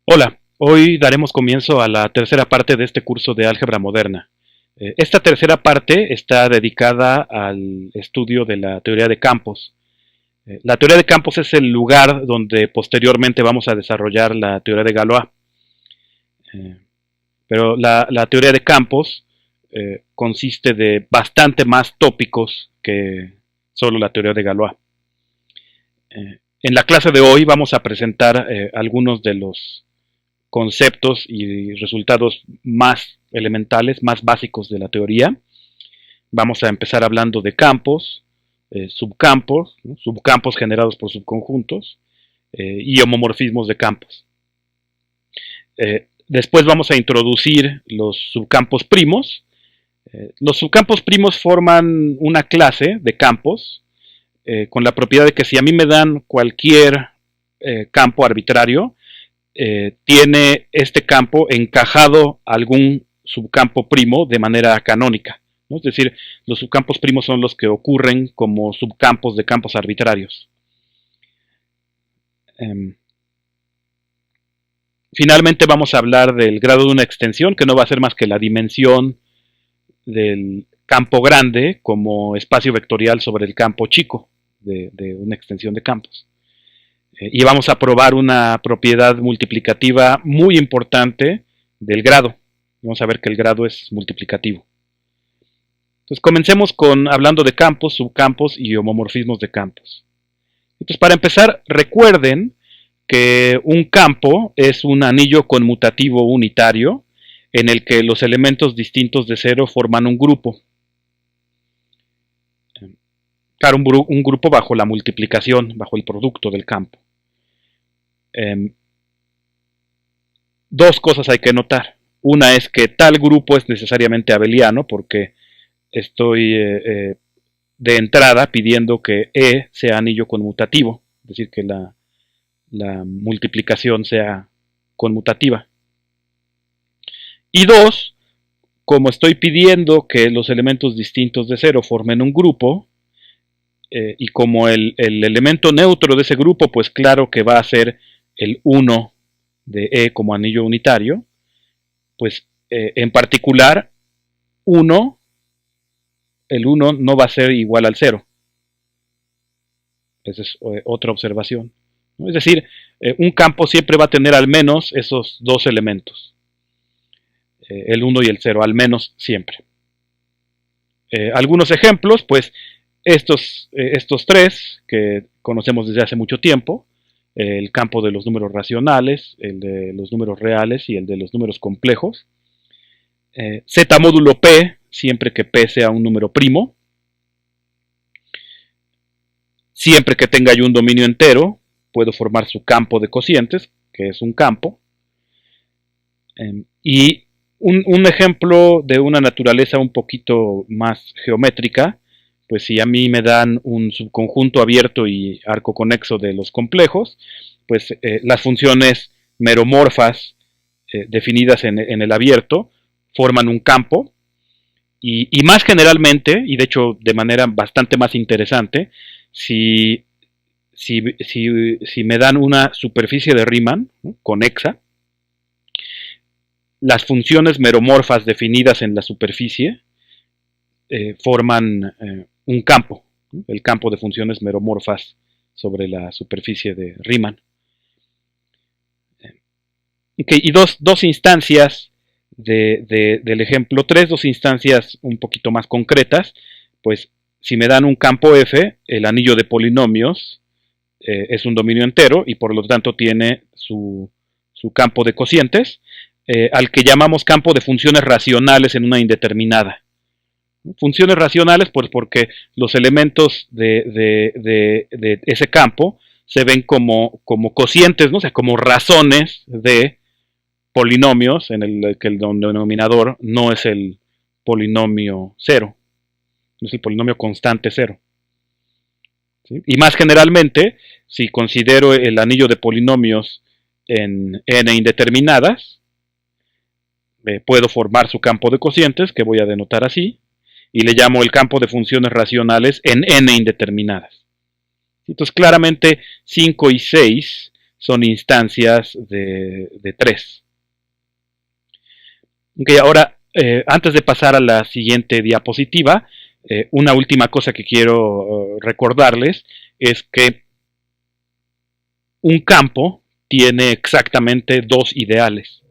Hola, hoy daremos comienzo a la tercera parte de este curso de álgebra moderna. Esta tercera parte está dedicada al estudio de la teoría de campos. La teoría de campos es el lugar donde posteriormente vamos a desarrollar la teoría de Galois. Eh, pero la teoría de campos consiste de bastante más tópicos que solo la teoría de Galois. En la clase de hoy vamos a presentar algunos de los conceptos y resultados más elementales, más básicos de la teoría. Vamos a empezar hablando de campos, subcampos, ¿no? Subcampos generados por subconjuntos y homomorfismos de campos. Después vamos a introducir los subcampos primos. Los subcampos primos forman una clase de campos con la propiedad de que si a mí me dan cualquier campo arbitrario, tiene este campo encajado a algún subcampo primo de manera canónica, ¿no? Es decir, los subcampos primos son los que ocurren como subcampos de campos arbitrarios. Finalmente vamos a hablar del grado de una extensión, que no va a ser más que la dimensión del campo grande como espacio vectorial sobre el campo chico de una extensión de campos. Y vamos a probar una propiedad multiplicativa muy importante del grado. Vamos a ver que el grado es multiplicativo. Entonces comencemos hablando de campos, subcampos y homomorfismos de campos. Entonces para empezar, recuerden que un campo es un anillo conmutativo unitario en el que los elementos distintos de cero forman un grupo. Claro, un grupo bajo la multiplicación, bajo el producto del campo. Dos cosas hay que notar. Una es que tal grupo es necesariamente abeliano porque estoy de entrada pidiendo que E sea anillo conmutativo, es decir, que la multiplicación sea conmutativa. Y dos, como estoy pidiendo que los elementos distintos de cero formen un grupo, y como el elemento neutro de ese grupo, pues claro que va a ser el 1 de E como anillo unitario, pues en particular 1, el 1 no va a ser igual al 0. Esa es otra observación, ¿no? Es decir, un campo siempre va a tener al menos esos dos elementos, el 1 y el 0, al menos siempre. Algunos ejemplos, pues estos tres que conocemos desde hace mucho tiempo, el campo de los números racionales, el de los números reales y el de los números complejos. Z módulo P, siempre que P sea un número primo. Siempre que tenga yo un dominio entero, puedo formar su campo de cocientes, que es un campo. Y un ejemplo de una naturaleza un poquito más geométrica, pues si a mí me dan un subconjunto abierto y arco conexo de los complejos, pues las funciones meromorfas definidas en el abierto forman un campo, y más generalmente, y de hecho de manera bastante más interesante, si me dan una superficie de Riemann, ¿no?, conexa, las funciones meromorfas definidas en la superficie forman un campo, ¿no?, el campo de funciones meromorfas sobre la superficie de Riemann. Okay, y dos instancias del ejemplo 3, dos instancias un poquito más concretas. Pues si me dan un campo F, el anillo de polinomios es un dominio entero y por lo tanto tiene su campo de cocientes, al que llamamos campo de funciones racionales en una indeterminada. Funciones racionales, pues porque los elementos de ese campo se ven como cocientes, ¿no? O sea, como razones de polinomios en el que el denominador no es el polinomio cero, no es el polinomio constante cero. ¿Sí? Y más generalmente, si considero el anillo de polinomios en n indeterminadas, puedo formar su campo de cocientes, que voy a denotar así, y le llamo el campo de funciones racionales en n indeterminadas. Entonces claramente 5 y 6 son instancias de 3. Okay, ahora, antes de pasar a la siguiente diapositiva, una última cosa que quiero recordarles es que un campo tiene exactamente dos ideales,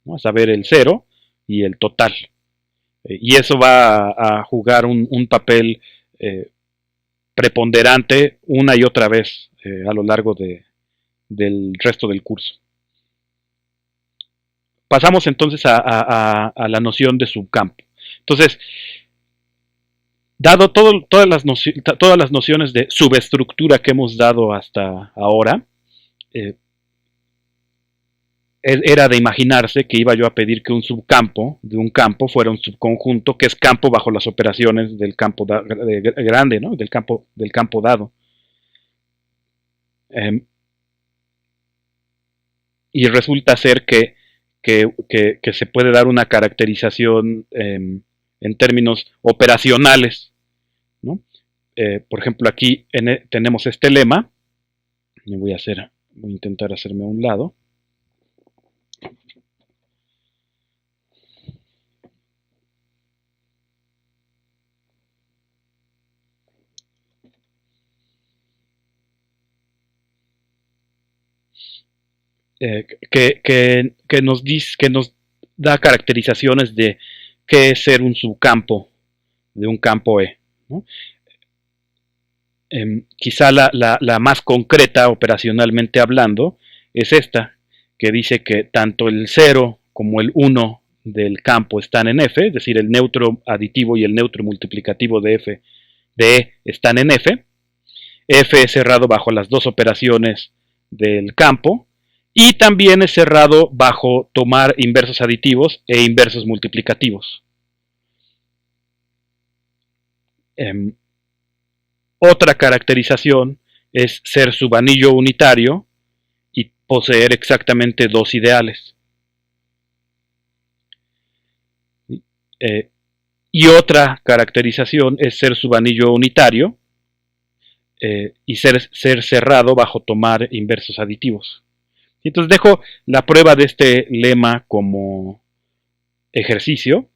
¿no? A saber, el 0 y el total. Y eso va a jugar un papel preponderante una y otra vez a lo largo del resto del curso. Pasamos entonces a la noción de subcampo. Entonces, dado todas las nociones de subestructura que hemos dado hasta ahora, era de imaginarse que iba yo a pedir que un subcampo de un campo fuera un subconjunto que es campo bajo las operaciones del campo grande, ¿no? del campo dado. Y resulta ser que se puede dar una caracterización en términos operacionales, ¿no? Por ejemplo, aquí tenemos este lema. Voy a intentar hacerme a un lado. Que nos da caracterizaciones de qué es ser un subcampo de un campo E, ¿no? Quizá la más concreta operacionalmente hablando es esta, que dice que tanto el 0 como el 1 del campo están en F, es decir, el neutro aditivo y el neutro multiplicativo de E están en F. F es cerrado bajo las dos operaciones del campo y también es cerrado bajo tomar inversos aditivos e inversos multiplicativos. Otra caracterización es ser subanillo unitario y poseer exactamente dos ideales. Y otra caracterización es ser subanillo unitario y ser cerrado bajo tomar inversos aditivos. Entonces dejo la prueba de este lema como ejercicio,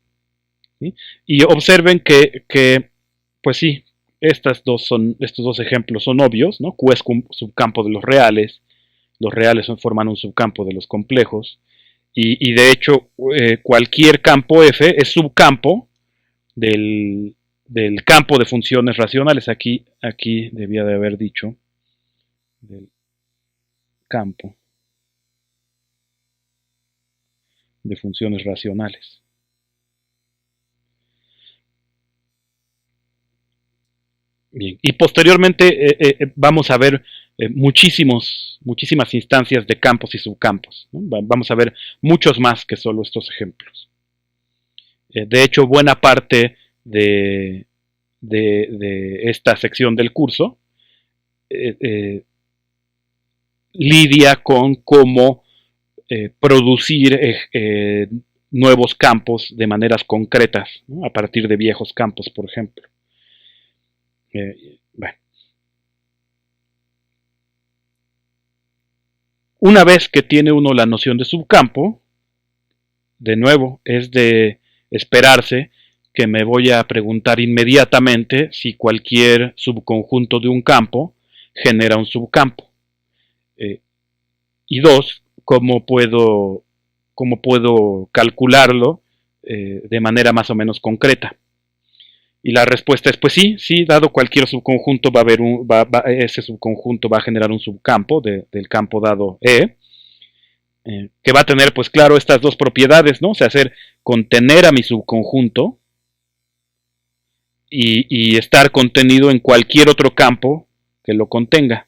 ¿sí? Y observen que pues sí, estos dos ejemplos son obvios, ¿no? Q es un subcampo de los reales forman un subcampo de los complejos, y de hecho cualquier campo F es subcampo del campo de funciones racionales. Aquí debía de haber dicho del campo de funciones racionales. Bien. Y posteriormente vamos a ver muchísimas instancias de campos y subcampos, ¿no? Vamos a ver muchos más que solo estos ejemplos. De hecho, buena parte de esta sección del curso lidia con cómo producir nuevos campos de maneras concretas, ¿no? A partir de viejos campos, por ejemplo. Bueno. Una vez que tiene uno la noción de subcampo, de nuevo, es de esperarse que me voy a preguntar inmediatamente si cualquier subconjunto de un campo genera un subcampo. Y dos, ¿cómo puedo calcularlo de manera más o menos concreta? Y la respuesta es pues sí, dado cualquier subconjunto ese subconjunto va a generar un subcampo del campo dado E, que va a tener pues claro estas dos propiedades, ¿no? O sea, contener a mi subconjunto y estar contenido en cualquier otro campo que lo contenga.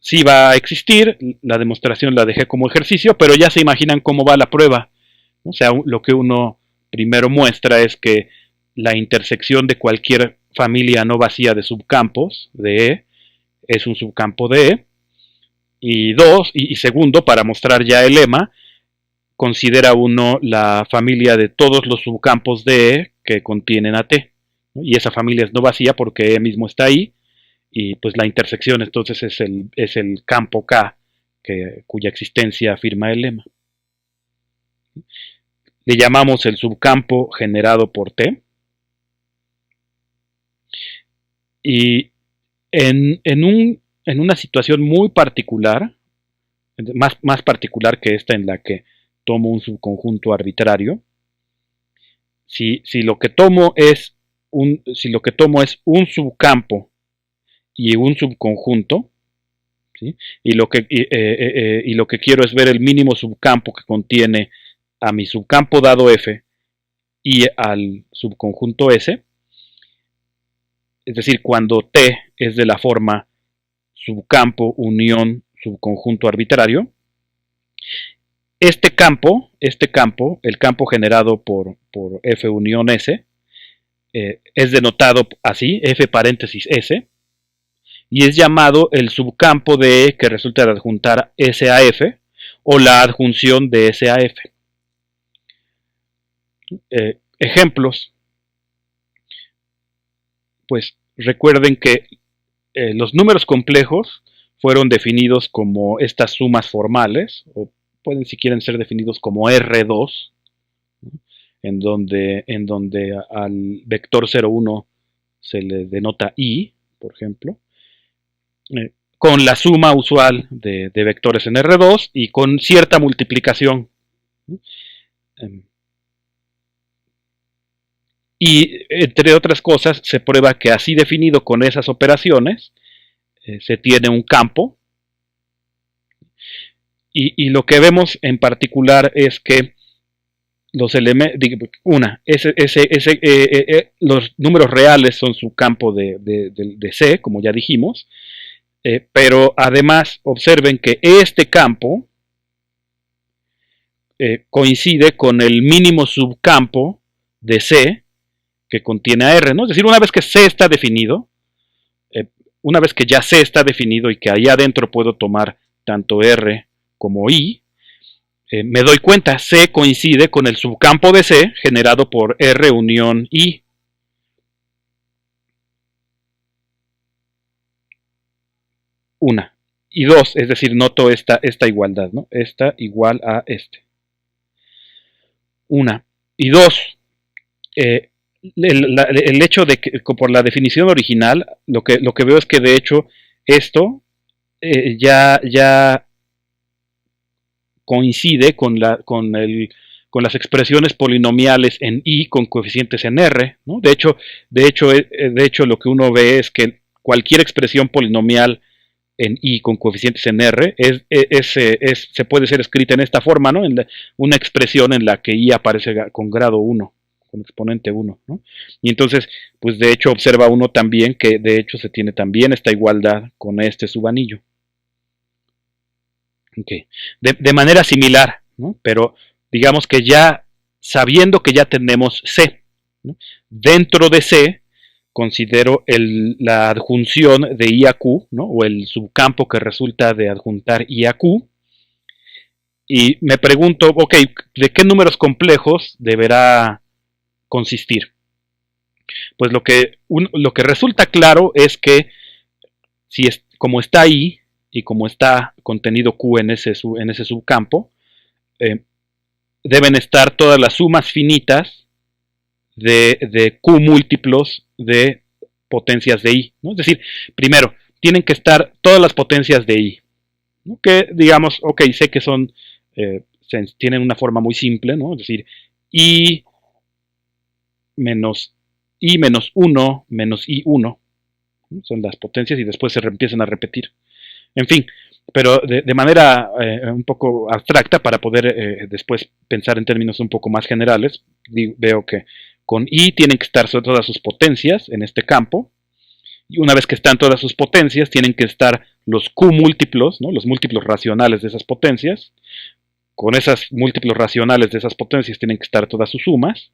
Sí va a existir, la demostración la dejé como ejercicio, pero ya se imaginan cómo va la prueba. O sea, lo que uno primero muestra es que la intersección de cualquier familia no vacía de subcampos de E es un subcampo de E. Y segundo, para mostrar ya el lema, considera uno la familia de todos los subcampos de E que contienen a T, ¿no? Y esa familia es no vacía porque E mismo está ahí, y pues la intersección entonces es el campo K cuya existencia afirma el lema. Le llamamos el subcampo generado por T. Y en una situación muy particular, más particular que esta en la que tomo un subconjunto arbitrario, si lo que tomo es un subcampo y un subconjunto, ¿sí? y lo que quiero es ver el mínimo subcampo que contiene a mi subcampo dado F y al subconjunto S, es decir, cuando T es de la forma subcampo unión subconjunto arbitrario, este campo, el campo generado por F unión S, es denotado así, F paréntesis S, y es llamado el subcampo de E que resulta de adjuntar S a F, o la adjunción de S a F. Ejemplos. Pues recuerden que los números complejos fueron definidos como estas sumas formales, o pueden si quieren ser definidos como R2, ¿no? en donde al vector 0,1 se le denota I, por ejemplo, con la suma usual de vectores en R2 y con cierta multiplicación. Y entre otras cosas se prueba que así definido con esas operaciones se tiene un campo, y lo que vemos en particular es que los elementos, los números reales son su campo de C, como ya dijimos, pero además observen que este campo coincide con el mínimo subcampo de C que contiene a R, ¿no? Es decir, una vez que C está definido, una vez que ya C está definido y que ahí adentro puedo tomar tanto R como I, me doy cuenta, C coincide con el subcampo de C generado por R unión I. Una. Y dos, es decir, noto esta igualdad, ¿no? Esta igual a este. Una. Y dos, el hecho de que por la definición original, lo que veo es que de hecho esto ya coincide con las expresiones polinomiales en I con coeficientes en R, ¿no? De hecho, lo que uno ve es que cualquier expresión polinomial en I con coeficientes en R se puede ser escrita en esta forma, ¿no? Una expresión en la que I aparece con grado 1, con exponente 1, ¿no? Y entonces, pues de hecho observa uno también que de hecho se tiene también esta igualdad con este subanillo. Okay. De manera similar, ¿no? Pero digamos que ya sabiendo que ya tenemos C, ¿no? Dentro de C considero la adjunción de I a Q, ¿no? O el subcampo que resulta de adjuntar I a Q, y me pregunto, ok, ¿de qué números complejos deberá consistir? Pues lo que resulta claro es que como está I y como está contenido Q en ese subcampo, deben estar todas las sumas finitas de Q múltiplos de potencias de I, ¿no? Es decir, primero, tienen que estar todas las potencias de I, ¿no? Que digamos, ok, sé que tienen una forma muy simple, ¿no? Es decir, I menos 1 menos I1, ¿no? Son las potencias y después se empiezan a repetir. En fin, pero de manera un poco abstracta para poder después pensar en términos un poco más generales, veo que con I tienen que estar todas sus potencias en este campo, y una vez que están todas sus potencias tienen que estar los Q múltiplos, ¿no? Los múltiplos racionales de esas potencias. Con esas múltiplos racionales de esas potencias tienen que estar todas sus sumas,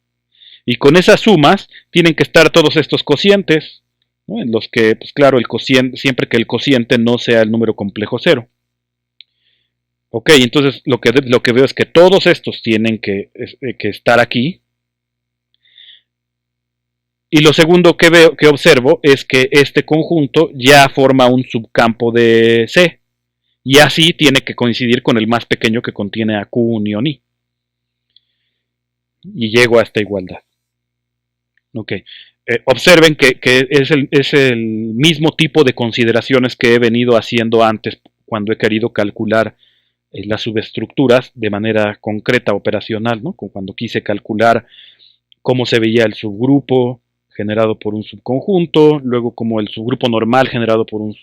y con esas sumas tienen que estar todos estos cocientes, ¿no? En los que, pues claro, el cociente, siempre que el cociente no sea el número complejo 0. Ok, entonces lo que veo es que todos estos tienen que estar aquí, Y lo segundo que observo es que este conjunto ya forma un subcampo de C. Y así tiene que coincidir con el más pequeño que contiene a Q unión I. Y llego a esta igualdad. Ok. Observen que es el mismo tipo de consideraciones que he venido haciendo antes cuando he querido calcular las subestructuras de manera concreta, operacional, ¿no? Cuando quise calcular cómo se veía el subgrupo generado por un subconjunto, luego como el subgrupo normal generado por un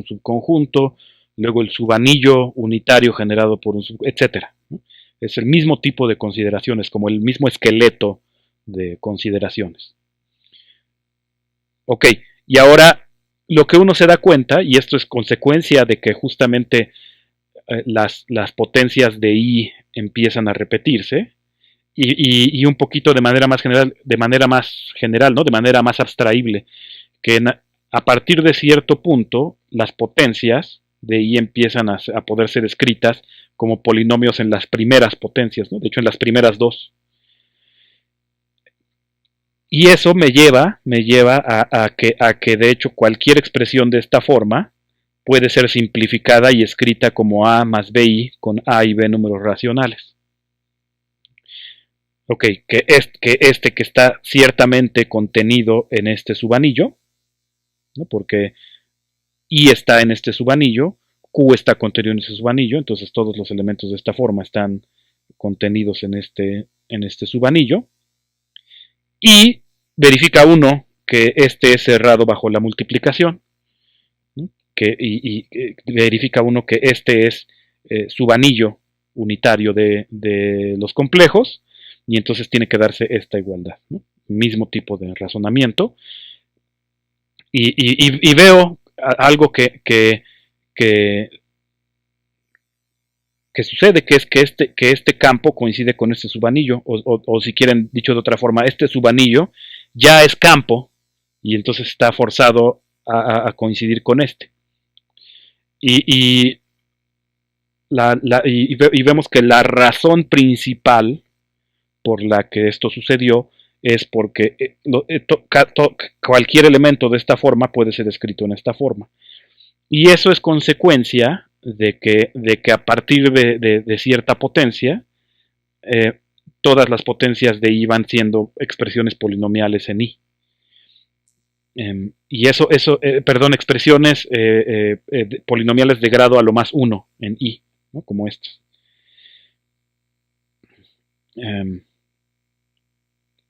subconjunto, luego el subanillo unitario generado por un etcétera, ¿no? Es el mismo tipo de consideraciones, como el mismo esqueleto de consideraciones. Ok, y ahora lo que uno se da cuenta, y esto es consecuencia de que justamente las potencias de I empiezan a repetirse, y un poquito de manera más general, ¿no? De manera más abstraíble, que a partir de cierto punto las potencias de I empiezan a poder ser escritas como polinomios en las primeras potencias, ¿no? De hecho en las primeras dos. Y eso me lleva a que de hecho cualquier expresión de esta forma puede ser simplificada y escrita como A más BI con A y B números racionales. Ok, que está ciertamente contenido en este subanillo, ¿no? Porque I está en este subanillo, Q está contenido en ese subanillo, entonces todos los elementos de esta forma están contenidos en este subanillo. Y verifica uno que este es cerrado bajo la multiplicación, ¿no? Y verifica uno que este es subanillo unitario de los complejos, y entonces tiene que darse esta igualdad, ¿no? Mismo tipo de razonamiento. Y veo algo que sucede, que es que este campo coincide con este subanillo, o si quieren dicho de otra forma, este subanillo ya es campo, y entonces está forzado a coincidir con este. Y vemos que la razón principal por la que esto sucedió es porque cualquier elemento de esta forma puede ser escrito en esta forma. Y eso es consecuencia de que a partir de cierta potencia, todas las potencias de I van siendo expresiones polinomiales en I. Y expresiones polinomiales de grado a lo más 1 en I, ¿no? Como estas.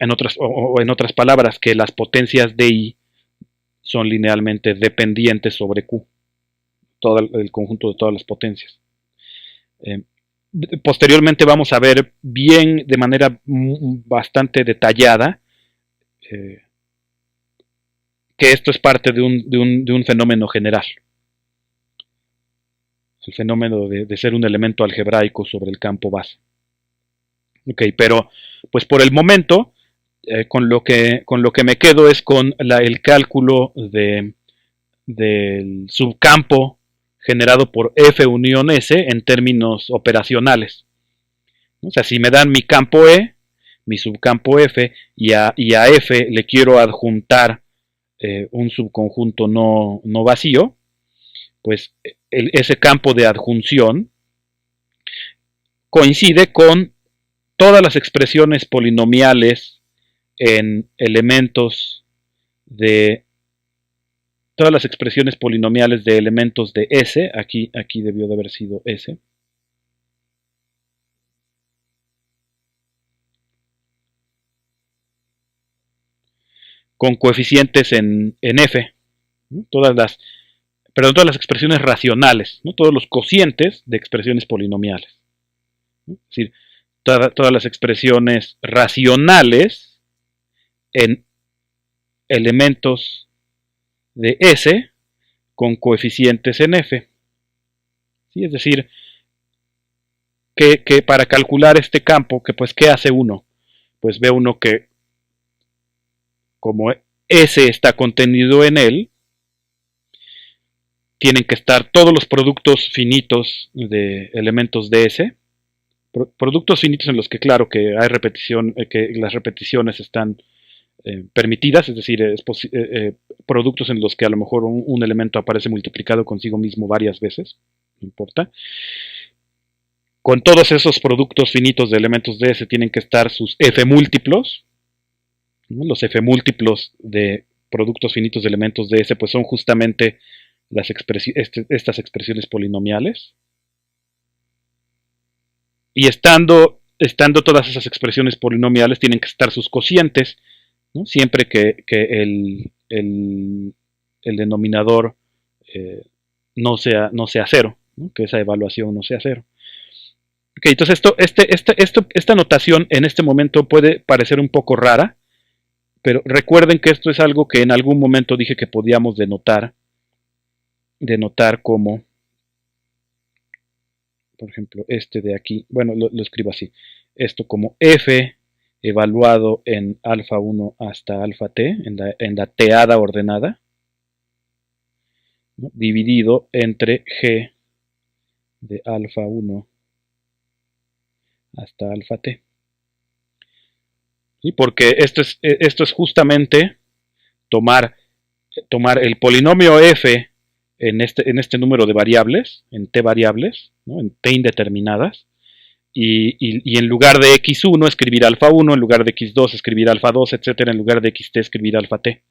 En otras palabras, que las potencias de I son linealmente dependientes sobre Q, todo el conjunto de todas las potencias. Posteriormente vamos a ver bien, de manera bastante detallada, que esto es parte de un fenómeno general. El fenómeno de ser un elemento algebraico sobre el campo base. Ok, pero pues por el momento, con lo que me quedo es con el cálculo del subcampo generado por F unión S en términos operacionales. O sea, si me dan mi campo E, mi subcampo F, y a F le quiero adjuntar un subconjunto no vacío, pues ese campo de adjunción coincide con todas las expresiones polinomiales en elementos de todas las expresiones polinomiales de elementos de S, aquí debió de haber sido S, con coeficientes en F, ¿no? todas las expresiones racionales, ¿no? Todos los cocientes de expresiones polinomiales, ¿no? Es decir, todas las expresiones racionales en elementos de S con coeficientes en F. ¿Sí? Es decir, que para calcular este campo, pues, ¿qué hace uno? Pues ve uno que como S está contenido en él, tienen que estar todos los productos finitos de elementos de S, productos finitos en los que claro que hay repetición, que las repeticiones están permitidas, es decir, productos en los que a lo mejor un elemento aparece multiplicado consigo mismo varias veces, no importa. Con todos esos productos finitos de elementos de S tienen que estar sus F múltiplos, ¿no? Los F múltiplos de productos finitos de elementos de S pues son justamente estas expresiones polinomiales. Y estando todas esas expresiones polinomiales tienen que estar sus cocientes, ¿no? Siempre que el denominador no sea 0, ¿no? Que esa evaluación no sea 0. Ok, entonces esta notación en este momento puede parecer un poco rara, pero recuerden que esto es algo que en algún momento dije que podíamos denotar como, por ejemplo, este de aquí, bueno, lo escribo así, esto como f evaluado en alfa 1 hasta alfa t, en la teada ordenada, ¿no? Dividido entre g de alfa 1 hasta alfa t. ¿Sí? Porque esto es justamente tomar el polinomio f en este número de variables, en t variables, ¿no? En t indeterminadas, y en lugar de x1 escribir alfa 1, en lugar de x2 escribir alfa 2, etcétera, en lugar de xt escribir alfa t,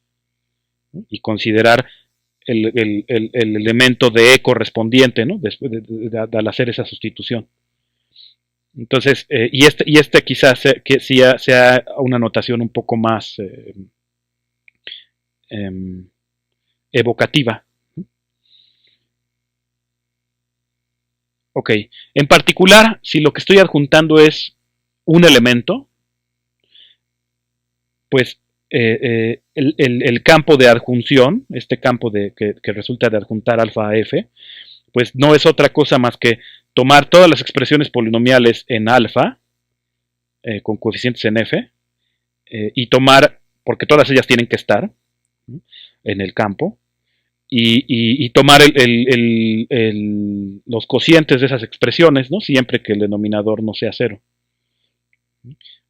¿no? Y considerar el elemento de e correspondiente, ¿no? Después al hacer esa sustitución. Entonces, y este quizás sea una notación un poco más evocativa. Ok, en particular, si lo que estoy adjuntando es un elemento, pues el campo de adjunción, este campo que resulta de adjuntar alfa a f, pues no es otra cosa más que tomar todas las expresiones polinomiales en alfa, con coeficientes en f, y tomar, porque todas ellas tienen que estar, ¿no? En el campo, y tomar los cocientes de esas expresiones, ¿no? Siempre que el denominador no sea 0.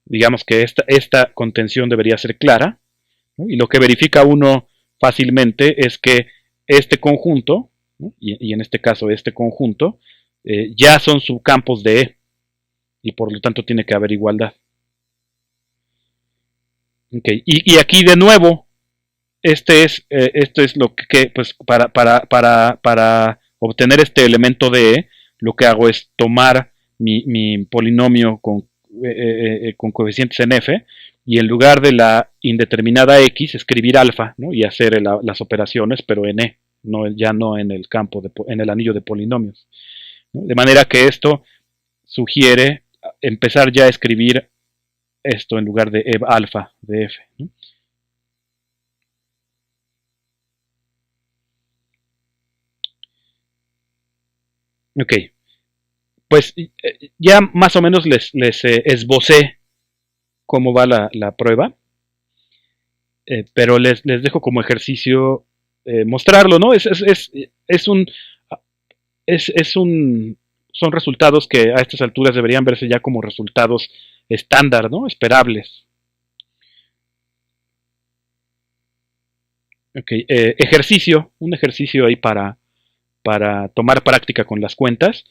Digamos que esta contención debería ser clara, ¿no? Y lo que verifica uno fácilmente es que este conjunto, ¿no? y en este caso este conjunto, ya son subcampos de E, y por lo tanto tiene que haber igualdad. Okay. Y aquí de nuevo, esto es lo que pues para obtener este elemento de E, lo que hago es tomar mi polinomio con coeficientes en f, y en lugar de la indeterminada x, escribir alfa, ¿no? Y hacer las operaciones, pero en E, ya no en el campo, en el anillo de polinomios, ¿no? De manera que esto sugiere empezar ya a escribir esto en lugar de alfa de f, ¿no? Ok, pues ya más o menos les esbocé cómo va la prueba, pero les dejo como ejercicio mostrarlo, ¿no? Son resultados que a estas alturas deberían verse ya como resultados estándar, ¿no? Esperables. Ok, un ejercicio ahí para tomar práctica con las cuentas.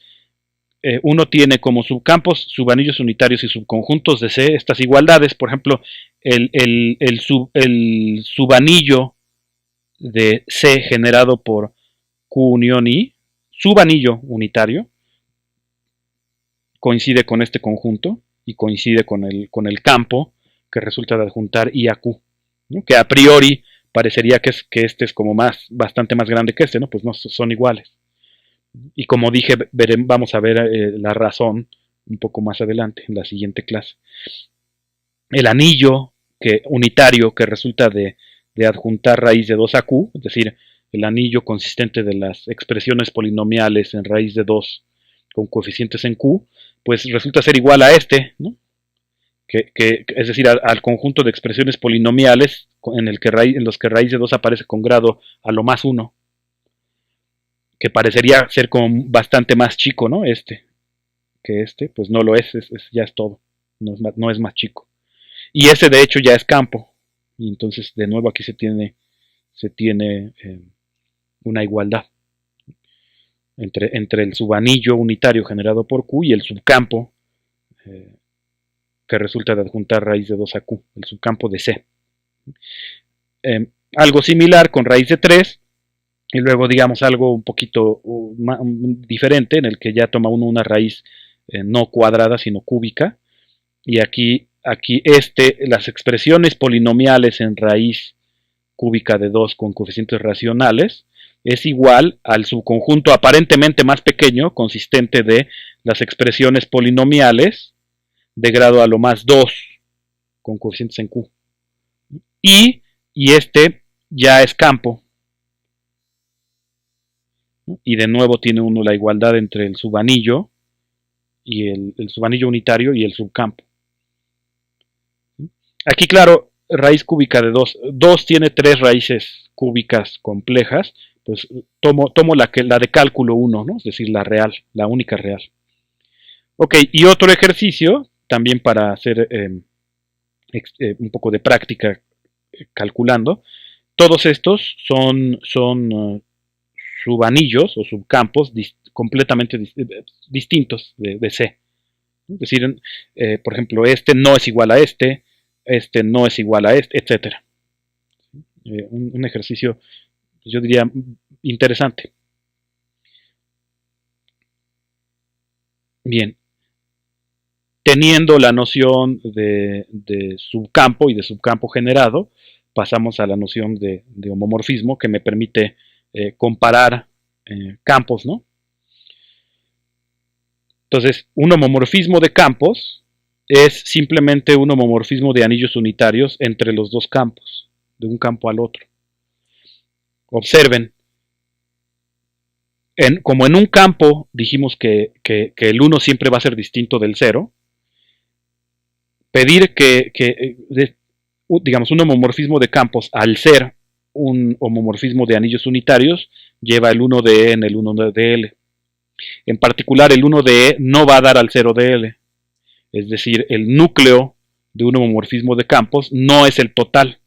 Uno tiene como subcampos, subanillos unitarios y subconjuntos de C estas igualdades. Por ejemplo, el subanillo de C generado por Q unión I, subanillo unitario, coincide con este conjunto y coincide con el campo que resulta de adjuntar I a Q, ¿no? Que a priori parecería que este es como bastante más grande que este, ¿no? Pues no son iguales. Y como dije, vamos a ver la razón un poco más adelante, en la siguiente clase. El anillo unitario que resulta de adjuntar raíz de 2 a q, es decir, el anillo consistente de las expresiones polinomiales en raíz de 2 con coeficientes en q, pues resulta ser igual a este, ¿no? Es decir, al conjunto de expresiones polinomiales en los que raíz de 2 aparece con grado a lo más 1. Que parecería ser como bastante más chico, ¿no? Que pues no lo es, ya es todo, no es más chico. Y ese de hecho ya es campo, Y entonces de nuevo aquí se tiene una igualdad entre el subanillo unitario generado por Q y el subcampo que resulta de adjuntar raíz de 2 a Q, el subcampo de C. Algo similar con raíz de 3, y luego digamos algo un poquito diferente, en el que ya toma uno una raíz no cuadrada, sino cúbica, y aquí las expresiones polinomiales en raíz cúbica de 2 con coeficientes racionales es igual al subconjunto aparentemente más pequeño, consistente de las expresiones polinomiales de grado a lo más 2 con coeficientes en Q. Y este ya es campo. Y de nuevo tiene uno la igualdad entre el subanillo y el subanillo unitario y el subcampo. Aquí, claro, raíz cúbica de 2. 2 tiene 3 raíces cúbicas complejas. Pues tomo la de cálculo 1, ¿no? Es decir, la real, la única real. Ok, y otro ejercicio, también para hacer un poco de práctica calculando. Todos estos son subanillos o subcampos completamente distintos de C. Es decir, por ejemplo, este no es igual a este no es igual a este, etc. Un ejercicio, yo diría, interesante. Bien. Teniendo la noción de subcampo y de subcampo generado, pasamos a la noción de homomorfismo, que me permite comparar campos, ¿no? Entonces, un homomorfismo de campos es simplemente un homomorfismo de anillos unitarios entre los dos campos, de un campo al otro. Observen, como en un campo dijimos que el 1 siempre va a ser distinto del 0, pedir digamos, un homomorfismo de campos al ser un homomorfismo de anillos unitarios lleva el 1 de E en el 1 de L. En particular, el 1 de E no va a dar al 0 de L. Es decir, el núcleo de un homomorfismo de campos no es el total.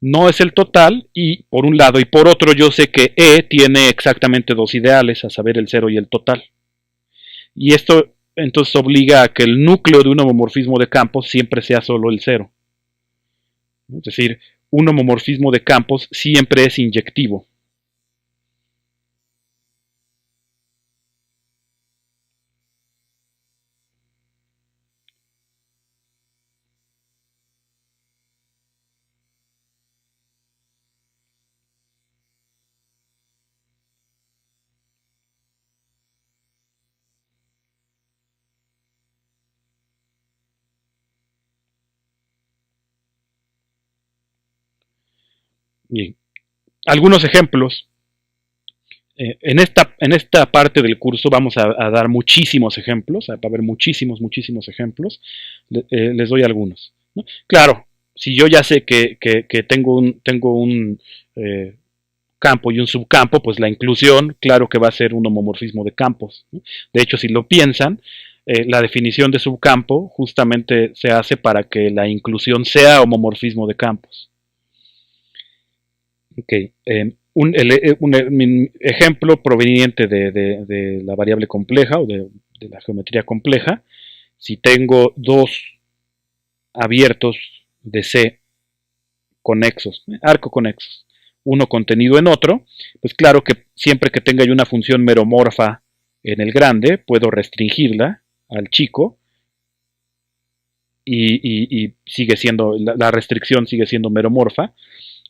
No es el total, y por un lado, y por otro yo sé que E tiene exactamente dos ideales, a saber el 0 y el total. Y esto entonces obliga a que el núcleo de un homomorfismo de campos siempre sea solo el 0. Es decir, un homomorfismo de campos siempre es inyectivo. Bien. Algunos ejemplos. En esta parte del curso vamos a dar muchísimos ejemplos, va a haber muchísimos ejemplos. Les doy algunos, ¿no? Claro, si yo ya sé que tengo un campo y un subcampo, pues la inclusión, claro que va a ser un homomorfismo de campos, ¿no? De hecho, si lo piensan, la definición de subcampo justamente se hace para que la inclusión sea homomorfismo de campos. Ok, un ejemplo proveniente de la variable compleja o de la geometría compleja. Si tengo dos abiertos de C conexos, arco conexos, uno contenido en otro, pues claro que siempre que tenga yo una función meromorfa en el grande, puedo restringirla al chico y sigue siendo, la restricción sigue siendo meromorfa.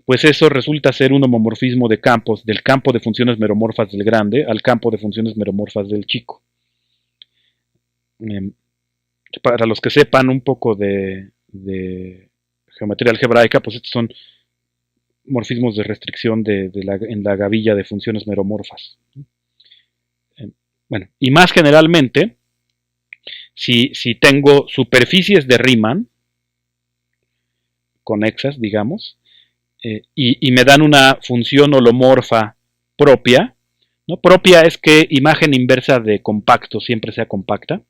Pues eso resulta ser un homomorfismo de campos, del campo de funciones meromorfas del grande al campo de funciones meromorfas del chico. Para los que sepan un poco de geometría algebraica, pues estos son morfismos de restricción en la gavilla de funciones meromorfas. Bueno, y más generalmente, si tengo superficies de Riemann, conexas, digamos, y me dan una función holomorfa propia, ¿no? Propia es que imagen inversa de compacto siempre sea compacta.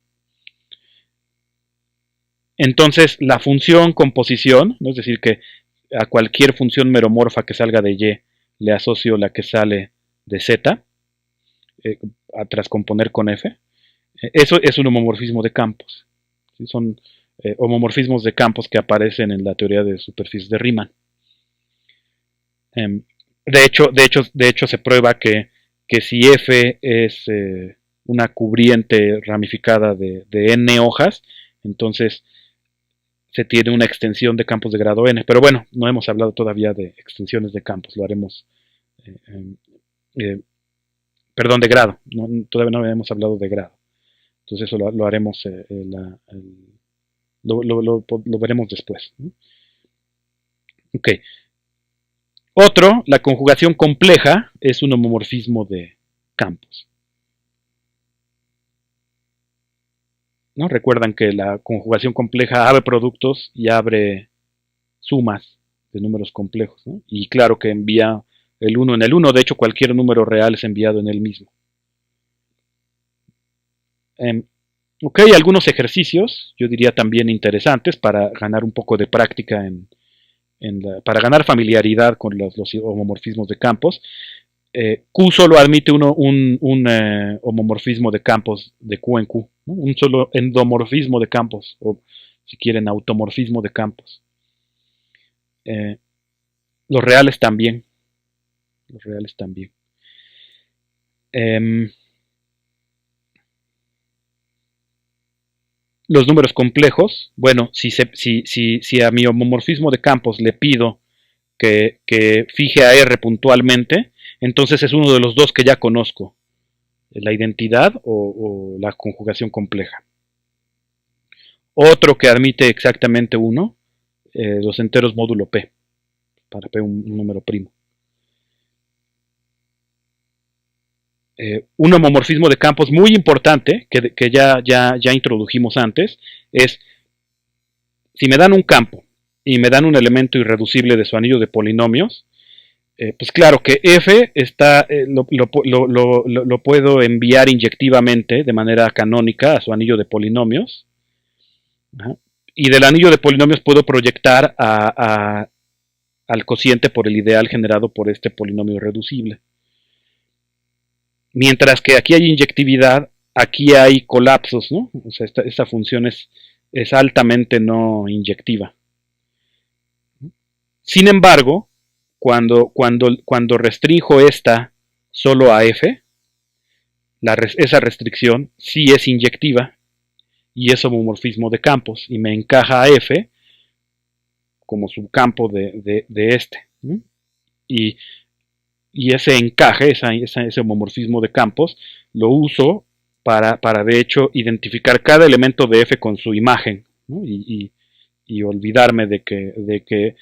Entonces, la función composición, ¿no? Es decir, que a cualquier función meromorfa que salga de Y le asocio la que sale de Z, tras componer con F. Eso es un homomorfismo de campos. ¿Sí? Son homomorfismos de campos que aparecen en la teoría de superficies de Riemann. De hecho, se prueba que si F es una cubriente ramificada de n hojas, entonces se tiene una extensión de campos de grado n. Pero bueno, no hemos hablado todavía de extensiones de campos, lo haremos, eh, perdón, de grado, no, todavía no hemos hablado de grado. Entonces eso lo haremos, lo veremos después, ¿no? Ok. Otro, la conjugación compleja, es un homomorfismo de campos. ¿No? Recuerdan que la conjugación compleja abre productos y abre sumas de números complejos, ¿no? Y claro que envía el 1 en el 1, de hecho cualquier número real es enviado en el mismo. Ok, algunos ejercicios, yo diría también interesantes para ganar un poco de práctica para ganar familiaridad con los homomorfismos de campos. Q solo admite un homomorfismo de campos de Q en Q, ¿no? Un solo endomorfismo de campos, o si quieren, automorfismo de campos. Los reales también. Los reales también. Los números complejos, bueno, si a mi homomorfismo de campos le pido que fije a R puntualmente, entonces es uno de los dos que ya conozco, la identidad o la conjugación compleja. Otro que admite exactamente uno, los enteros módulo P, para P un número primo. Un homomorfismo de campos muy importante, que ya introdujimos antes, es si me dan un campo y me dan un elemento irreducible de su anillo de polinomios, pues claro que F está, lo puedo enviar inyectivamente de manera canónica a su anillo de polinomios. ¿Ajá? Y del anillo de polinomios puedo proyectar al cociente por el ideal generado por este polinomio irreducible. Mientras que aquí hay inyectividad, aquí hay colapsos, ¿no? O sea, esta función es altamente no inyectiva. Sin embargo, cuando restrinjo esta solo a F, esa restricción sí es inyectiva y es homomorfismo de campos y me encaja a F como subcampo de este. ¿No? Y ese encaje, ese homomorfismo de campos, lo uso para de hecho identificar cada elemento de F con su imagen, ¿no? y olvidarme de que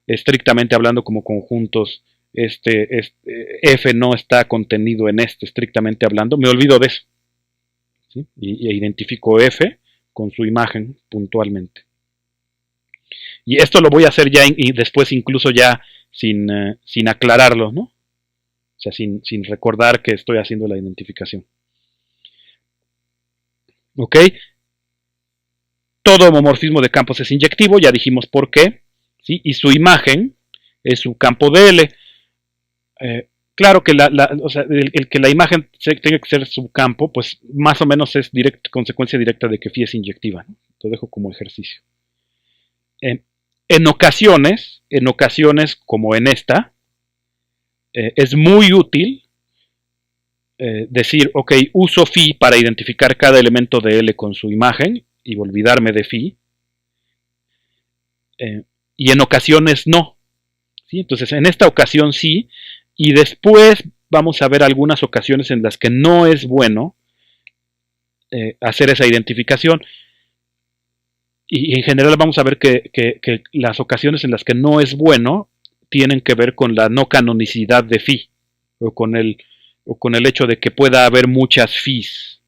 estrictamente hablando como conjuntos F no está contenido en estrictamente hablando, me olvido de eso, ¿sí? E identifico F con su imagen puntualmente. Y esto lo voy a hacer ya y después incluso ya sin aclararlo, ¿no? O sea, sin recordar que estoy haciendo la identificación. ¿Ok? Todo homomorfismo de campos es inyectivo, ya dijimos por qué, ¿sí? Y su imagen es su campo de L. Claro que o sea, el que la imagen tenga que ser su campo, pues más o menos es consecuencia directa de que phi es inyectiva, ¿no? Lo dejo como ejercicio. En ocasiones, como en esta, es muy útil decir, ok, uso phi para identificar cada elemento de L con su imagen y olvidarme de phi. Y en ocasiones no. ¿Sí? Entonces, en esta ocasión sí, y después vamos a ver algunas ocasiones en las que no es bueno hacer esa identificación. Y en general vamos a ver que las ocasiones en las que no es bueno tienen que ver con la no canonicidad de phi, o con el hecho de que pueda haber muchas phis.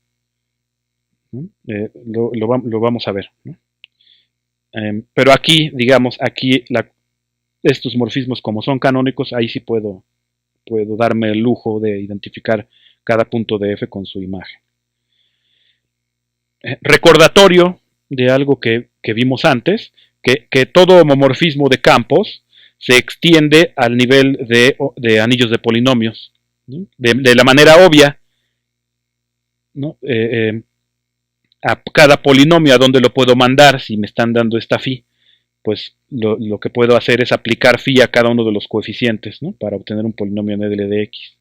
Lo vamos a ver, ¿no? Pero aquí, digamos, estos morfismos como son canónicos, ahí sí puedo darme el lujo de identificar cada punto de F con su imagen. Recordatorio de algo que que vimos antes, que todo homomorfismo de campos se extiende al nivel de anillos de polinomios, ¿no? De la manera obvia, ¿no? A cada polinomio a donde lo puedo mandar, si me están dando esta phi, pues lo que puedo hacer es aplicar phi a cada uno de los coeficientes, ¿no? Para obtener un polinomio NDL de x.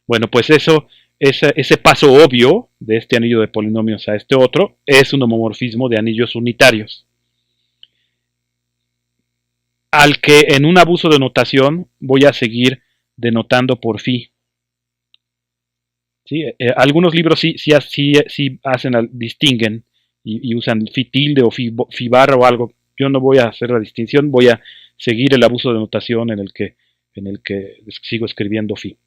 Bueno, pues ese paso obvio de este anillo de polinomios a este otro es un homomorfismo de anillos unitarios, al que en un abuso de notación voy a seguir denotando por phi. ¿Sí? Algunos libros sí hacen, distinguen y usan phi tilde o phi barra o algo. Yo no voy a hacer la distinción, voy a seguir el abuso de notación en el que sigo escribiendo phi.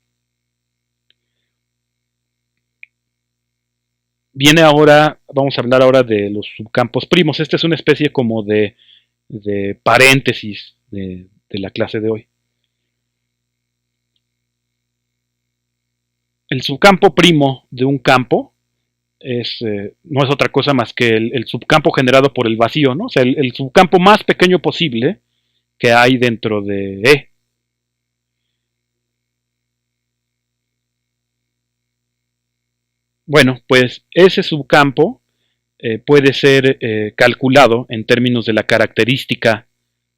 Vamos a hablar ahora de los subcampos primos. Esta es una especie como de paréntesis de la clase de hoy. El subcampo primo de un campo no es otra cosa más que el subcampo generado por el vacío, ¿no? O sea, el subcampo más pequeño posible que hay dentro de E. Bueno, pues ese subcampo puede ser calculado en términos de la característica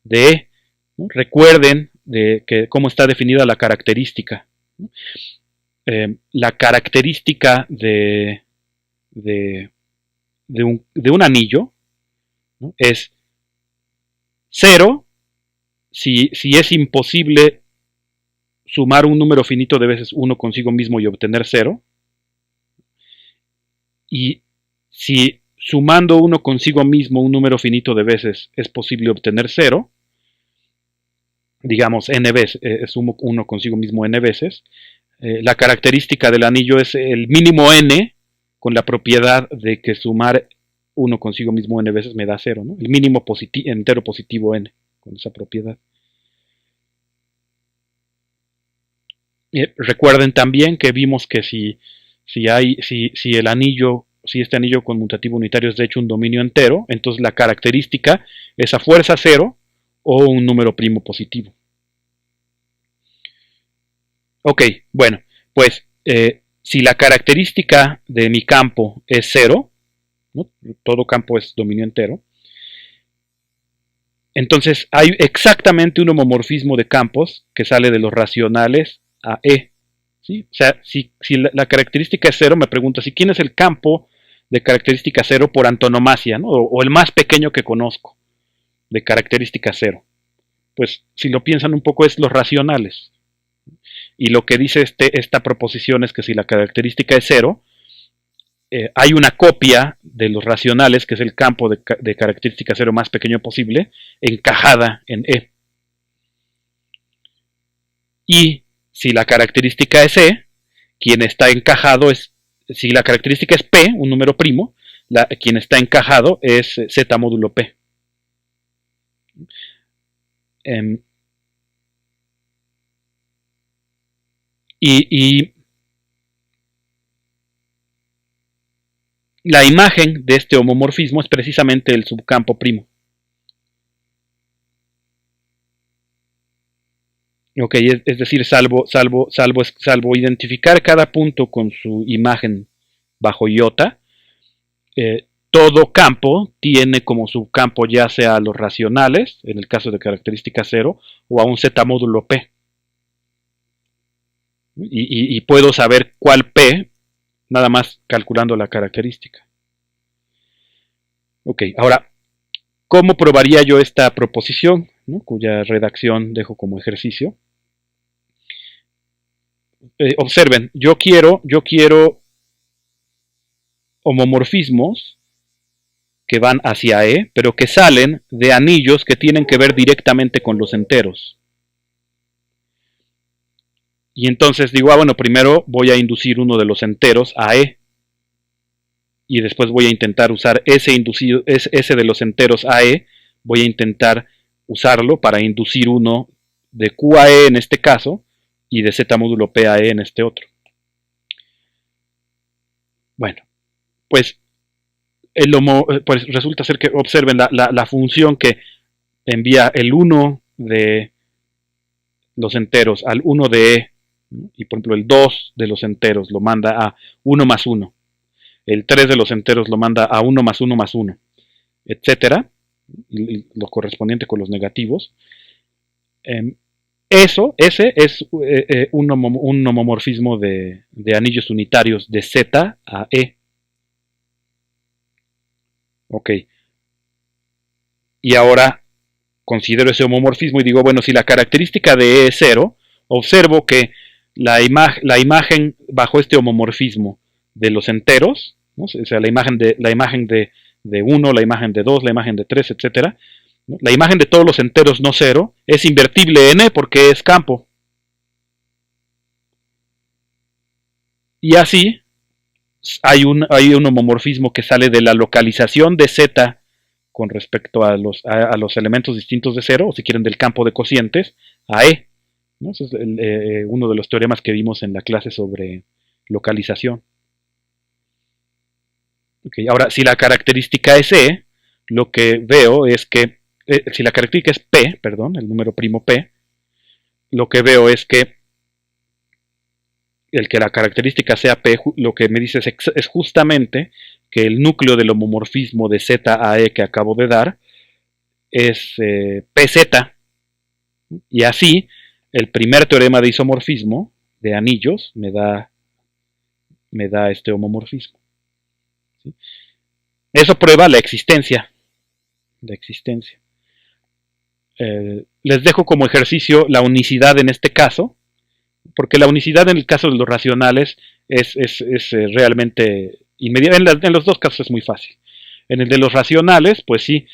de E, ¿no? Recuerden cómo está definida la característica, ¿no? La característica de un anillo, ¿no? Es 0 si es imposible sumar un número finito de veces 1 consigo mismo y obtener 0. Y si sumando 1 consigo mismo un número finito de veces es posible obtener 0, digamos n veces, sumo 1 consigo mismo n veces, la característica del anillo es el mínimo n con la propiedad de que sumar 1 consigo mismo n veces me da 0, ¿no? El mínimo entero positivo n con esa propiedad. Recuerden también que vimos que si este anillo conmutativo unitario es de hecho un dominio entero, entonces la característica es a fuerza 0 o un número primo positivo. Ok, bueno, pues si la característica de mi campo es 0, ¿no? Todo campo es dominio entero, entonces hay exactamente un homomorfismo de campos que sale de los racionales a E. ¿Sí? O sea, si la característica es 0, me pregunto si quién es el campo de característica 0 por antonomasia, ¿no? O el más pequeño que conozco de característica 0. Pues si lo piensan un poco es los racionales. Y lo que dice esta proposición es que si la característica es 0, hay una copia de los racionales, que es el campo de característica 0 más pequeño posible, encajada en E. Y si la característica es E, quien está encajado si la característica es P, un número primo, quien está encajado es Z módulo P. Y la imagen de este homomorfismo es precisamente el subcampo primo. Ok, es decir, salvo identificar cada punto con su imagen bajo iota, todo campo tiene como subcampo ya sea a los racionales, en el caso de característica 0, o a un Z módulo P. Y puedo saber cuál P nada más calculando la característica. Ok, ahora, ¿cómo probaría yo esta proposición? ¿No? Cuya redacción dejo como ejercicio. Observen, yo quiero homomorfismos que van hacia E, pero que salen de anillos que tienen que ver directamente con los enteros. Y entonces digo, bueno, primero voy a inducir uno de los enteros a E. Y después voy a intentar usar ese de los enteros a E, voy a intentar usarlo para inducir uno de Q a E en este caso, y de Z módulo P a E en este otro. Bueno, pues pues resulta ser que observen la función que envía el 1 de los enteros al 1 de E, ¿no? Y por ejemplo el 2 de los enteros lo manda a 1 más 1, el 3 de los enteros lo manda a 1 más 1 más 1, etcétera, y lo correspondiente con los negativos. Ese es un homomorfismo de anillos unitarios de Z a E. Ok. Y ahora considero ese homomorfismo y digo, bueno, si la característica de E es 0, observo que la imagen bajo este homomorfismo de los enteros, ¿no? O sea, la imagen de 1, la imagen de 2, la imagen de 3, etcétera, ¿no? La imagen de todos los enteros no cero es invertible en E porque es campo. Y así hay un homomorfismo que sale de la localización de Z con respecto a los elementos distintos de cero, o si quieren del campo de cocientes, a E, ¿no? Ese es uno de los teoremas que vimos en la clase sobre localización. Okay, ahora, si la característica es E, lo que veo es que, si la característica es P, perdón, el número primo P, lo que veo es que el que la característica sea P, lo que me dice es justamente que el núcleo del homomorfismo de Z a E que acabo de dar es PZ. Y así, el primer teorema de isomorfismo de anillos me da este homomorfismo. ¿Sí? Eso prueba la existencia. Les dejo como ejercicio la unicidad en este caso, porque la unicidad en el caso de los racionales es realmente inmediata. En los dos casos es muy fácil. En el de los racionales, pues sí,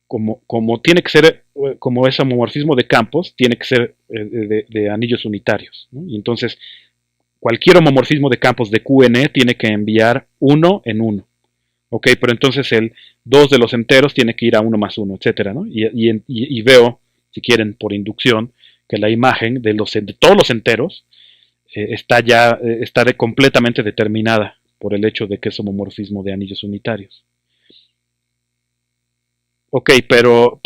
como tiene que ser, como es homomorfismo de campos, tiene que ser de anillos unitarios, ¿no? Y entonces, cualquier homomorfismo de campos de QN tiene que enviar 1 en 1. Ok, pero entonces el 2 de los enteros tiene que ir a 1 más 1, etcétera, ¿no? Y veo, si quieren, por inducción, que la imagen de todos los enteros está completamente determinada por el hecho de que es homomorfismo de anillos unitarios. Ok, pero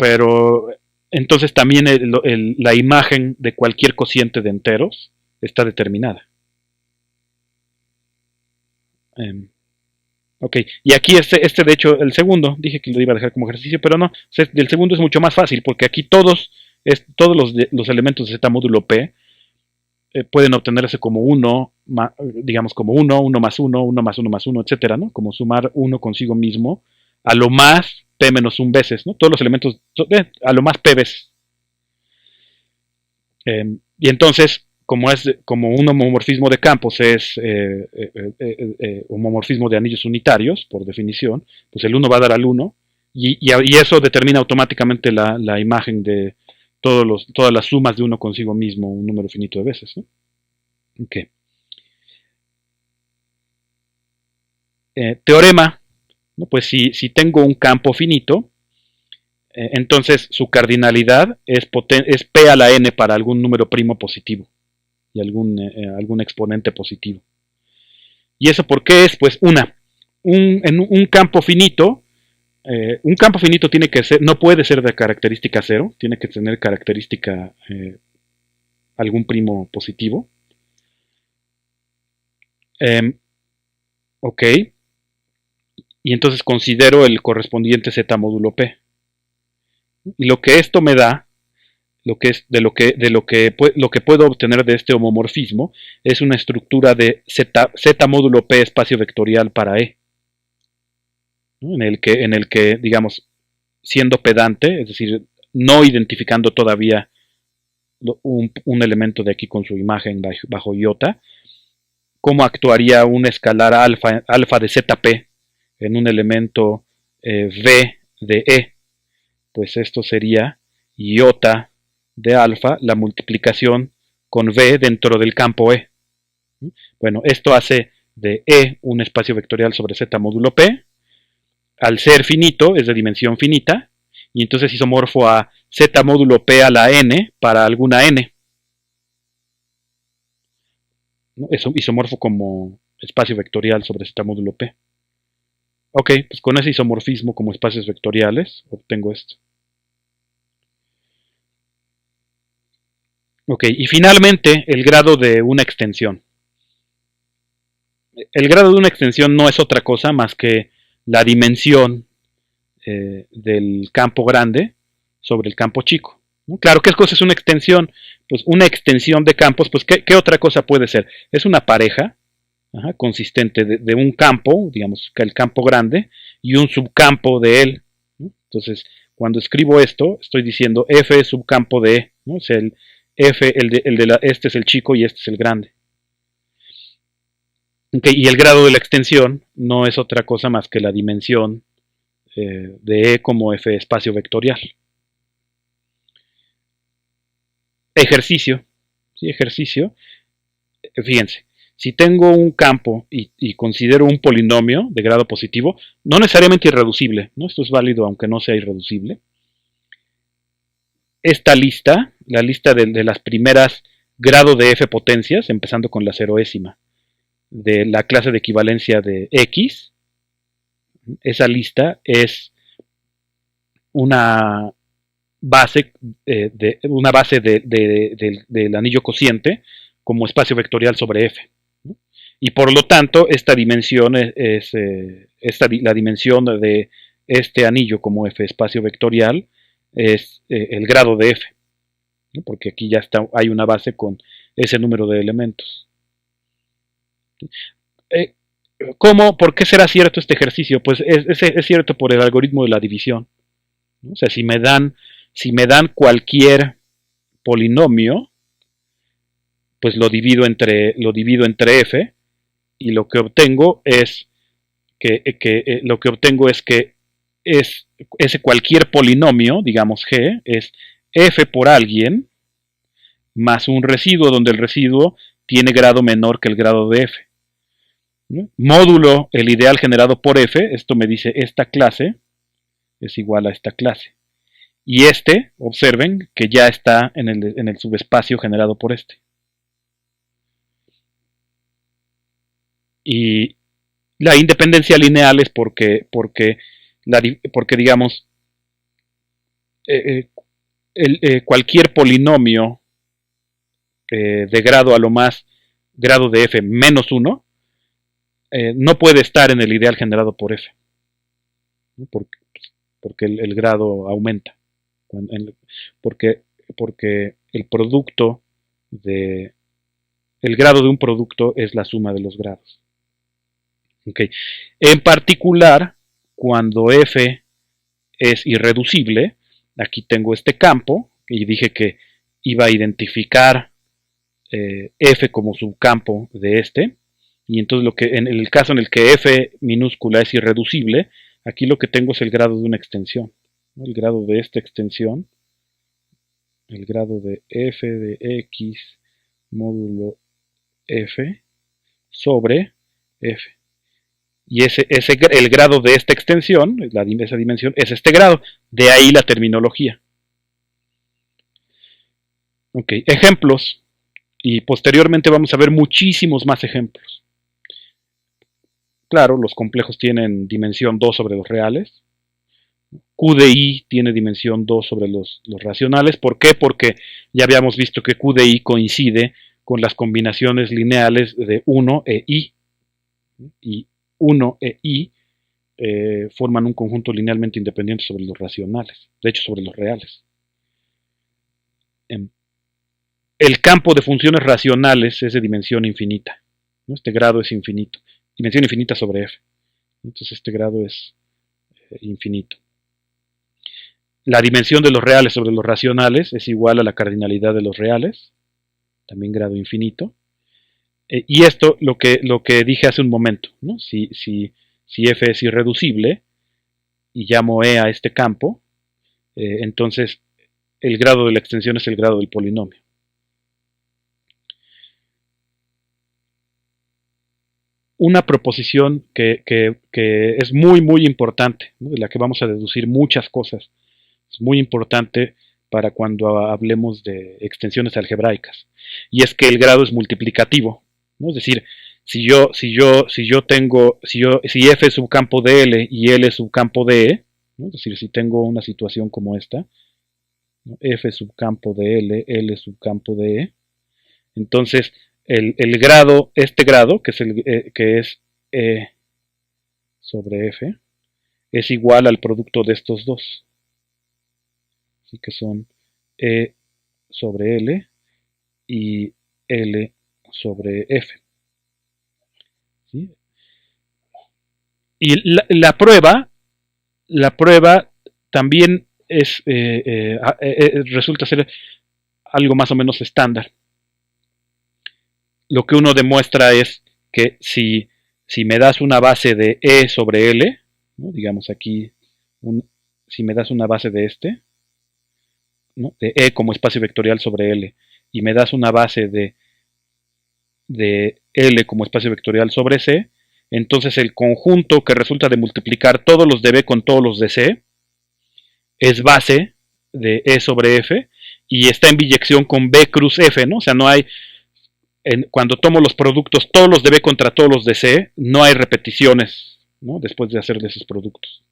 entonces también la imagen de cualquier cociente de enteros está determinada. Ok, y aquí de hecho, el segundo, dije que lo iba a dejar como ejercicio, pero no, el segundo es mucho más fácil, porque aquí todos los elementos de Z módulo P pueden obtenerse como 1, digamos como 1, 1 más 1, 1 más 1 más 1, etcétera, ¿no? Como sumar 1 consigo mismo a lo más P menos 1 veces, ¿no? Todos los elementos, a lo más P veces. Y entonces, como un homomorfismo de campos es homomorfismo de anillos unitarios, por definición, pues el 1 va a dar al 1, y eso determina automáticamente la imagen de todas las sumas de uno consigo mismo, un número finito de veces, ¿no? Okay. Teorema, ¿no? Pues si tengo un campo finito, entonces su cardinalidad es P a la n para algún número primo positivo y algún exponente positivo. ¿Y eso por qué es? Pues en un campo finito, tiene que ser, no puede ser de característica cero, tiene que tener característica algún primo positivo. Ok. Y entonces considero el correspondiente Z módulo P. Y lo que esto me da, lo que puedo obtener de este homomorfismo, es una estructura de Z módulo P espacio vectorial para E. ¿No? En el que, digamos, siendo pedante, es decir, no identificando todavía un elemento de aquí con su imagen bajo iota, cómo actuaría un escalar alfa de ZP en un elemento V de E. Pues esto sería iota de alfa, la multiplicación con V dentro del campo E. Bueno, esto hace de E un espacio vectorial sobre Z módulo P. Al ser finito, es de dimensión finita, y entonces isomorfo a Z módulo P a la N para alguna N. ¿No? Es isomorfo como espacio vectorial sobre Z módulo P. Ok, pues con ese isomorfismo como espacios vectoriales obtengo esto. Ok, y finalmente el grado de una extensión. El grado de una extensión no es otra cosa más que la dimensión del campo grande sobre el campo chico, ¿no? Claro, ¿qué cosa es una extensión? Pues una extensión de campos, pues ¿qué otra cosa puede ser? Es una pareja, ajá, consistente de un campo, digamos que el campo grande, y un subcampo de él, ¿no? Entonces, cuando escribo esto, estoy diciendo F es subcampo de E, ¿no? Es el F, este es el chico y este es el grande. Okay, y el grado de la extensión no es otra cosa más que la dimensión de E como F espacio vectorial. Ejercicio, ¿sí? Ejercicio. Fíjense, si tengo un campo y considero un polinomio de grado positivo, no necesariamente irreducible, ¿no? Esto es válido aunque no sea irreducible. Esta lista, la lista de las primeras grado de F potencias, empezando con la ceroésima, de la clase de equivalencia de X, esa lista es una base, una base del anillo cociente como espacio vectorial sobre F, ¿no? Y por lo tanto, esta dimensión la dimensión de este anillo como F espacio vectorial es el grado de F, ¿no? Porque aquí ya hay una base con ese número de elementos. Eh, ¿Por qué será cierto este ejercicio? Pues es cierto por el algoritmo de la división, ¿no? O sea, si me dan cualquier polinomio, pues lo divido entre f y lo que obtengo es que ese cualquier polinomio, digamos g, es f por alguien más un residuo donde el residuo tiene grado menor que el grado de f, ¿no? Módulo el ideal generado por f, esto me dice esta clase es igual a esta clase. Y observen que ya está en el subespacio generado por este. Y la independencia lineal es porque digamos, eh, cualquier polinomio de grado a lo más grado de f menos 1 no puede estar en el ideal generado por f, ¿no? Porque el grado aumenta. Porque, porque el producto de el grado de un producto es la suma de los grados. Okay. En particular, cuando f es irreducible, aquí tengo este campo y dije que iba a identificar f como subcampo de este, y entonces en el caso en el que f minúscula es irreducible, aquí lo que tengo es el grado de una extensión, ¿no? El grado de esta extensión, el grado de f de x módulo f sobre f. Y el grado de esta extensión, esa dimensión, es este grado. De ahí la terminología. Ok, ejemplos. Y posteriormente vamos a ver muchísimos más ejemplos. Claro, los complejos tienen dimensión 2 sobre los reales. Q de I tiene dimensión 2 sobre los racionales. ¿Por qué? Porque ya habíamos visto que Q de I coincide con las combinaciones lineales de 1 e I. Y 1 e I forman un conjunto linealmente independiente sobre los racionales, de hecho sobre los reales. El campo de funciones racionales es de dimensión infinita, ¿no? Este grado es infinito, dimensión infinita sobre f. Entonces este grado es infinito. La dimensión de los reales sobre los racionales es igual a la cardinalidad de los reales, también grado infinito. Y esto lo que dije hace un momento, ¿no? Si f es irreducible y llamo e a este campo, entonces el grado de la extensión es el grado del polinomio. Una proposición que es muy, muy importante, ¿no? De la que vamos a deducir muchas cosas. Es muy importante para cuando hablemos de extensiones algebraicas. Y es que el grado es multiplicativo, ¿no? Es decir, Si F es subcampo de L y L es subcampo de E, ¿no? Es decir, si tengo una situación como esta, ¿no? F subcampo de L, L subcampo de E, entonces el grado, este grado, que es E sobre F, es igual al producto de estos dos. Así que son E sobre L y L sobre F. ¿Sí? Y la prueba también resulta ser algo más o menos estándar. Lo que uno demuestra es que si me das una base de E sobre L, ¿no? Digamos aquí, si me das una base de ¿no? De E como espacio vectorial sobre L, y me das una base de L como espacio vectorial sobre C, entonces el conjunto que resulta de multiplicar todos los de B con todos los de C es base de E sobre F y está en biyección con B cruz F, ¿no? O sea, no hay, cuando tomo los productos, todos los de B contra todos los de C, no hay repeticiones, ¿no? Después de hacer de esos productos.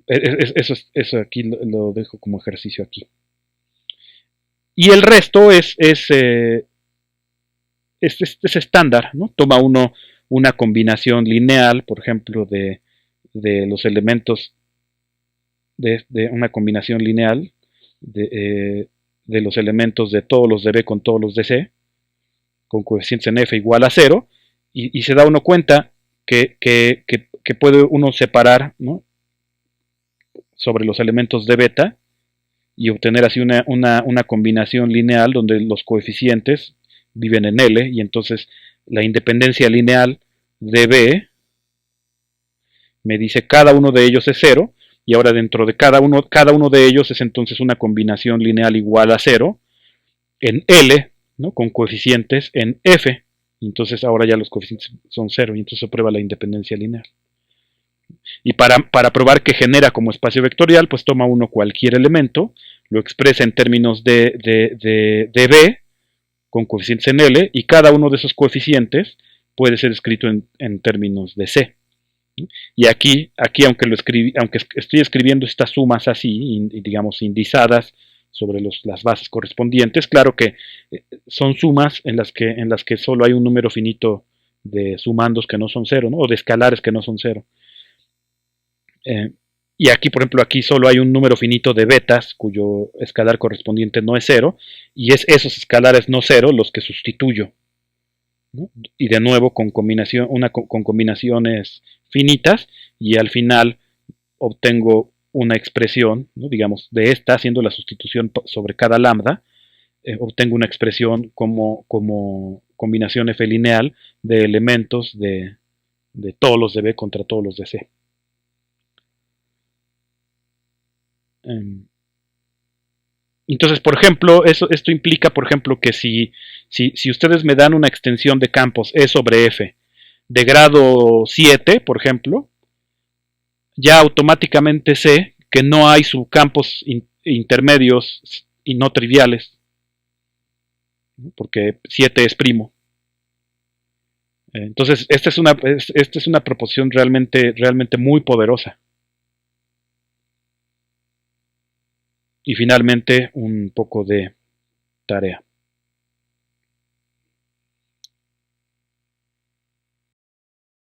Eso aquí lo dejo como ejercicio aquí. Y el resto es estándar, ¿no? Toma uno una combinación lineal, por ejemplo, de los elementos de una combinación lineal de los elementos de todos los de B con todos los de C, con coeficientes en F igual a 0, y se da uno cuenta que puede uno separar, ¿no? Sobre los elementos de beta y obtener así una combinación lineal donde los coeficientes viven en L y entonces la independencia lineal de B me dice cada uno de ellos es 0 y ahora dentro de cada uno de ellos es entonces una combinación lineal igual a 0 en L, ¿no? Con coeficientes en F. Entonces ahora ya los coeficientes son 0 y entonces se prueba la independencia lineal. Y para probar que genera como espacio vectorial, pues toma uno cualquier elemento, lo expresa en términos de B con coeficientes en L y cada uno de esos coeficientes puede ser escrito en términos de C. Y aquí aunque estoy escribiendo estas sumas así, digamos, indizadas sobre las bases correspondientes, claro que son sumas en las que solo hay un número finito de sumandos que no son cero, ¿no? O de escalares que no son cero. Y aquí, por ejemplo, aquí solo hay un número finito de betas cuyo escalar correspondiente no es cero, y es esos escalares no cero los que sustituyo, ¿no? Y de nuevo con combinaciones finitas, y al final obtengo una expresión, ¿no? Digamos, de esta, haciendo la sustitución sobre cada lambda, obtengo una expresión como combinación F lineal de elementos de todos los de B contra todos los de C. Entonces, por ejemplo, esto implica, por ejemplo, que si ustedes me dan una extensión de campos E sobre F de grado 7, por ejemplo, ya automáticamente sé que no hay subcampos intermedios y no triviales, porque 7 es primo. Entonces, esta es una proposición realmente muy poderosa. Y finalmente, un poco de tarea.